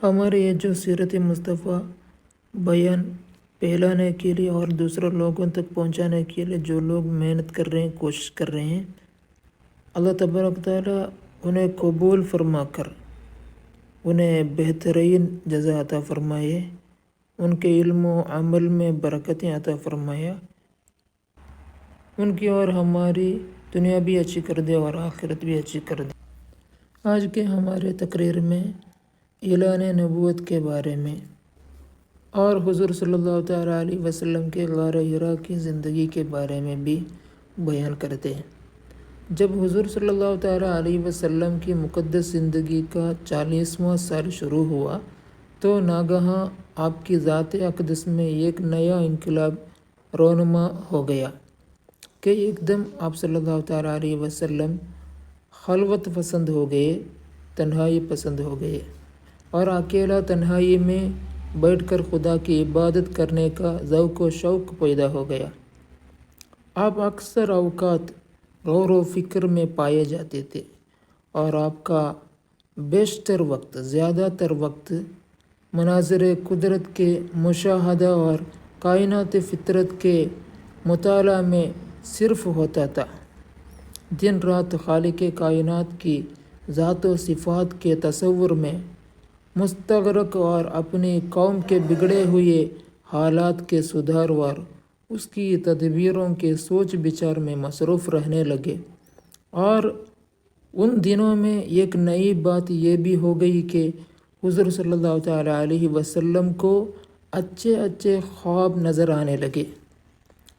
ہمارے یہ جو سیرت مصطفیٰ بیان پھیلانے کے لیے اور دوسرے لوگوں تک پہنچانے کے لیے جو لوگ محنت کر رہے ہیں، کوشش کر رہے ہیں، اللہ تبارک تعالیٰ انہیں قبول فرما کر انہیں بہترین جزا عطا فرمائے، ان کے علم و عمل میں برکتیں عطا فرمایا، ان کی اور ہماری دنیا بھی اچھی کر دے اور آخرت بھی اچھی کر دے۔ آج کے ہمارے تقریر میں اعلان نبوت کے بارے میں اور حضور صلی اللہ تعالیٰ علیہ وسلم کے غار حرا کی زندگی کے بارے میں بھی بیان کرتے ہیں۔ جب حضور صلی اللہ تعالیٰ علیہ وسلم کی مقدس زندگی کا 40واں سال شروع ہوا تو ناگہاں آپ کی ذات اقدس میں ایک نیا انقلاب رونما ہو گیا کہ ایک دم آپ صلی اللہ تعالیٰ علیہ وسلم خلوت پسند ہو گئے، تنہائی پسند ہو گئے اور اکیلا تنہائی میں بیٹھ کر خدا کی عبادت کرنے کا ذوق و شوق پیدا ہو گیا۔ آپ اکثر اوقات غور و فکر میں پائے جاتے تھے اور آپ کا بیشتر وقت، زیادہ تر وقت مناظر قدرت کے مشاہدہ اور کائنات فطرت کے مطالعہ میں صرف ہوتا تھا۔ دن رات خالق کائنات کی ذات و صفات کے تصور میں مستغرق اور اپنی قوم کے بگڑے ہوئے حالات کے سدھار اور اس کی تدبیروں کے سوچ بچار میں مصروف رہنے لگے۔ اور ان دنوں میں ایک نئی بات یہ بھی ہو گئی کہ حضور صلی اللہ تعالیٰ علیہ وسلم کو اچھے خواب نظر آنے لگے۔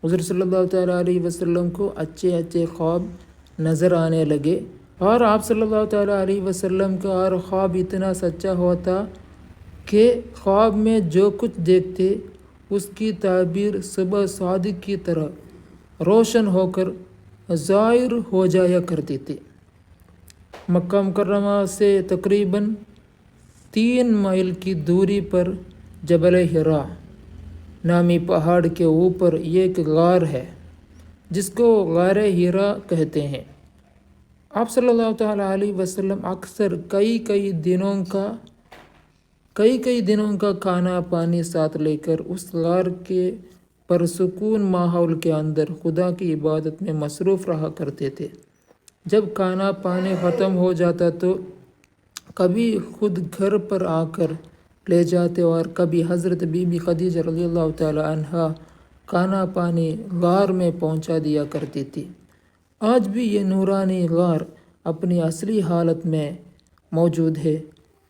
حضور صلی اللہ تعالیٰ علیہ وسلم کو اچھے خواب نظر آنے لگے اور آپ صلی اللہ تعالیٰ علیہ وسلم کا ہر خواب اتنا سچا ہوتا کہ خواب میں جو کچھ دیکھتے اس کی تعبیر صبح صادق کی طرح روشن ہو کر ظاہر ہو جایا کرتی تھی۔ مکہ مکرمہ سے تقریباً 3 میل کی دوری پر جبل حرا نامی پہاڑ کے اوپر ایک غار ہے جس کو غار حرا کہتے ہیں۔ آپ صلی اللہ تعالیٰ علیہ وسلم اکثر کئی دنوں کا کھانا پانی ساتھ لے کر اس غار کے پرسکون ماحول کے اندر خدا کی عبادت میں مصروف رہا کرتے تھے۔ جب کھانا پانی ختم ہو جاتا تو کبھی خود گھر پر آ کر لے جاتے اور کبھی حضرت بی بی خدیجہ رضی اللہ تعالیٰ عنہا کھانا پانی غار میں پہنچا دیا کرتی تھی۔ آج بھی یہ نورانی غار اپنی اصلی حالت میں موجود ہے۔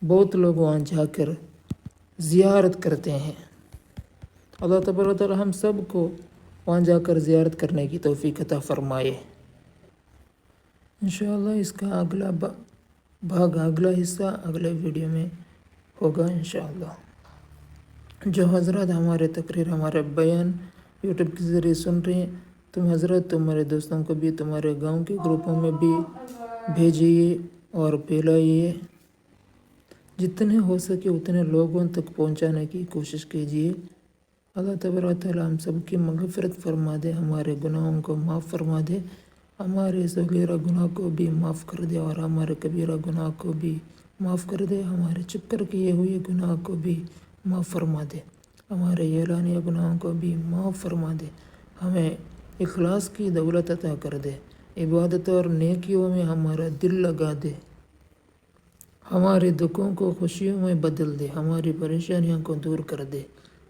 بہت لوگ وہاں جا کر زیارت کرتے ہیں۔ اللہ تبارک تعالیٰ ہم سب کو وہاں جا کر زیارت کرنے کی توفیق عطا فرمائے۔ انشاءاللہ اس کا اگلا بھاگ، اگلا حصہ اگلے ویڈیو میں ہوگا انشاءاللہ۔ جو حضرات ہمارے تقریر، ہمارے بیان یوٹیوب کے ذریعے سن رہے ہیں، تم حضرات تمہارے دوستوں کو بھی تمہارے گاؤں کے گروپوں میں بھی بھیجیے اور پھیلائیے۔ جتنے ہو سکے اتنے لوگوں تک پہنچانے کی کوشش کیجیے۔ اللہ تبارک تعالیٰ ہم سب کی مغفرت فرما دے، ہمارے گناہوں کو معاف فرما دے، ہمارے صغیرہ گناہ کو بھی معاف کر دے اور ہمارے کبیرہ گناہ کو بھی معاف کر دے، ہمارے چھپ کر کیے ہوئے گناہ کو بھی معاف فرما دے، ہمارے اعلانیہ گناہوں کو بھی معاف فرما دے، ہمیں اخلاص کی دولت عطا کر دے، عبادت اور نیکیوں میں ہمارا دل لگا دے، ہمارے دکھوں کو خوشیوں میں بدل دے، ہماری پریشانیوں کو دور کر دے۔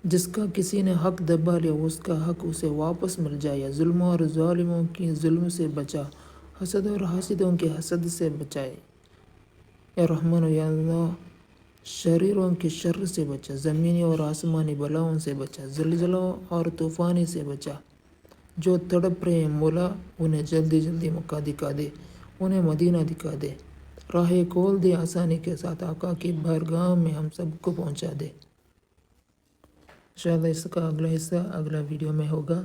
جس کا کسی نے حق دبا لیا اس کا حق اسے واپس مل جائے، ظلم اور ظالموں کی ظلم سے بچا، حسد اور حاسدوں کے حسد سے بچائے، یا رحمان یا اللہ شریروں کے شر سے بچا، زمینی اور آسمانی بلاؤں سے بچا، زلزلوں اور طوفانی سے بچا۔ جو تڑپ رہے ہیں مولا انہیں جلدی مکہ دکھا دے، انہیں مدینہ دکھا دے، راہ کھول دے آسانی کے ساتھ، آقا کی بارگاہ میں ہم سب کو پہنچا دے۔ انشاءاللہ اس کا اگلا حصہ اگلا ویڈیو میں ہوگا۔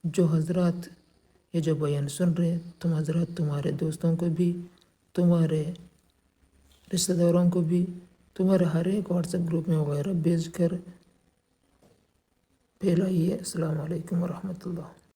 جو حضرات یہ جو بیان سن رہے ہیں، تم حضرات تمہارے دوستوں کو بھی، تمہارے رشتہ داروں کو بھی، تمہارے ہر ایک واٹس ایپ گروپ میں وغیرہ بھیج کر پھیلائیے۔ السلام علیکم ورحمۃ اللہ۔